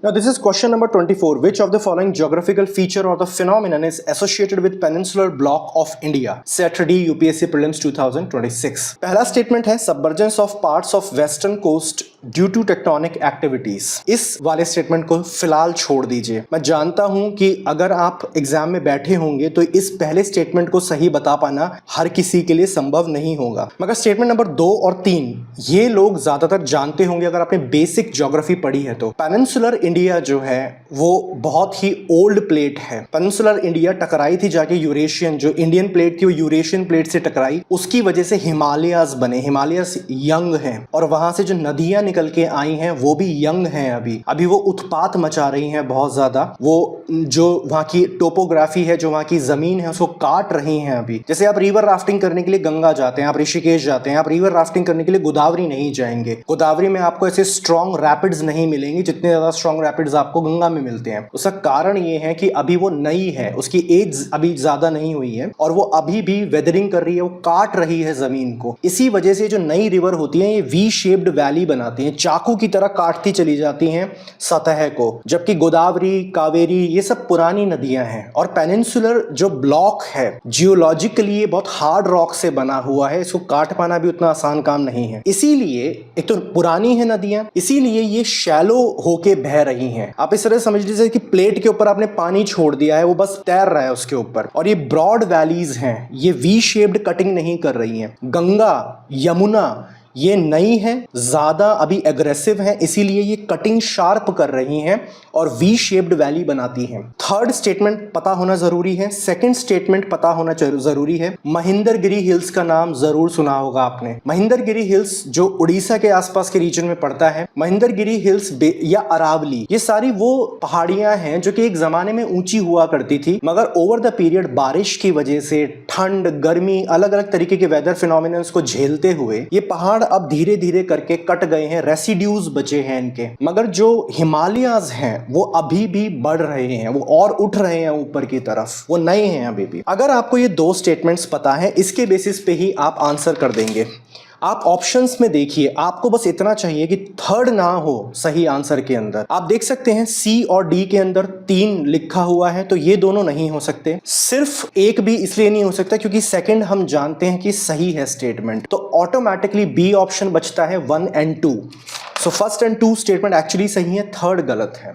Now this is question number 24. Which of the following geographical feature or the phenomenon is associated with peninsular block of India? Set D UPSC prelims 2026. पहला statement है submergence of parts of western coast due to tectonic activities. इस वाले statement को फिलहाल छोड़ दीजिए। मैं जानता हूं कि अगर आप एग्जाम में बैठे होंगे तो इस पहले स्टेटमेंट को सही बता पाना हर किसी के लिए संभव नहीं होगा, मगर स्टेटमेंट नंबर 2 और 3 ये लोग ज्यादातर जानते होंगे अगर आपने बेसिक ज्योग्राफी पढ़ी है तो। पेनिनसुलर इंडिया जो है वो बहुत ही ओल्ड प्लेट है। पेनिनसुलर इंडिया टकराई थी जाके यूरेशियन, जो इंडियन प्लेट थी वो यूरेशियन प्लेट से टकराई, उसकी वजह से हिमालयाज बने। हिमालयाज यंग हैं और वहां से जो नदियां निकल के आई हैं वो भी यंग हैं। अभी वो उत्पात मचा रही हैं बहुत ज्यादा। वो जो वहां की टोपोग्राफी है, जो वहां की जमीन है, उसको काट रही हैं। अभी जैसे आप रिवर राफ्टिंग करने के लिए गंगा जाते हैं, आप ऋषिकेश जाते हैं, आप रिवर राफ्टिंग करने के लिए गोदावरी नहीं जाएंगे। गोदावरी में आपको ऐसे स्ट्रॉन्ग रैपिड्स नहीं मिलेंगे जितने ज्यादा स्ट्रॉन्ग रैपिड्स आपको गंगा में मिलते हैं। उसका कारण ये है कि अभी वो नई है, उसकी एज अभी ज्यादा नहीं हुई है और वो अभी भी वेदरिंग कर रही है, वो काट रही है जमीन को। इसी वजह से जो नई रिवर होती है ये वी शेप्ड वैली बनाती है, चाकू की तरह काटती चली जाती हैं सतह को, जबकि गोदावरी, कावेरी ये सब पुरानी नदियां हैं। और पेनिनसुलर जो ब्लॉक है जियोलॉजिकली ये बहुत हार्ड रॉक से बना हुआ है, इसको काट पाना भी उतना आसान काम नहीं है। इसीलिए एक तो पुरानी है नदियां, इसीलिए ये शैलो होके बह रही हैं। आप इस तरह समझ लीजिए कि प्लेट के ऊपर आपने पानी छोड़ दिया है, वो बस तैर रहा है उसके ऊपर। और ये ब्रॉड वैलीज हैं, ये वी शेप्ड कटिंग नहीं कर रही हैं। गंगा, यमुना ये नई है, ज्यादा अभी एग्रेसिव है, इसीलिए ये कटिंग शार्प कर रही हैं और वी शेप्ड वैली बनाती हैं। थर्ड स्टेटमेंट पता होना जरूरी है। सेकंड स्टेटमेंट पता होना जरूरी है। महेंद्रगिरी हिल्स का नाम जरूर सुना होगा आपने। महेंद्रगिरी हिल्स जो उड़ीसा के आसपास के रीजन में पड़ता है। महेंद्रगिरी हिल्स या अरावली, ये सारी वो पहाड़ियां हैं जो कि एक जमाने में ऊंची हुआ करती थी, मगर ओवर द पीरियड बारिश की वजह से, ठंड, गर्मी, अलग अलग तरीके के वेदर फिनोमिनन्स को झेलते हुए ये पहाड़ अब धीरे धीरे करके कट गए हैं, रेसिड्यूज बचे हैं इनके। मगर जो हिमालयाज हैं वो अभी भी बढ़ रहे हैं, वो और उठ रहे हैं ऊपर की तरफ, वो नए हैं अभी भी। अगर आपको ये 2 स्टेटमेंट्स पता है, इसके बेसिस पे ही आप आंसर कर देंगे। आप ऑप्शंस में देखिए, आपको बस इतना चाहिए कि थर्ड ना हो सही आंसर के अंदर। आप देख सकते हैं सी और डी के अंदर 3 लिखा हुआ है, तो ये दोनों नहीं हो सकते। सिर्फ एक भी इसलिए नहीं हो सकता क्योंकि सेकंड हम जानते हैं कि सही है स्टेटमेंट, तो ऑटोमेटिकली बी ऑप्शन बचता है 1 और 2। So first and 2 statement actually सही है, थर्ड गलत है।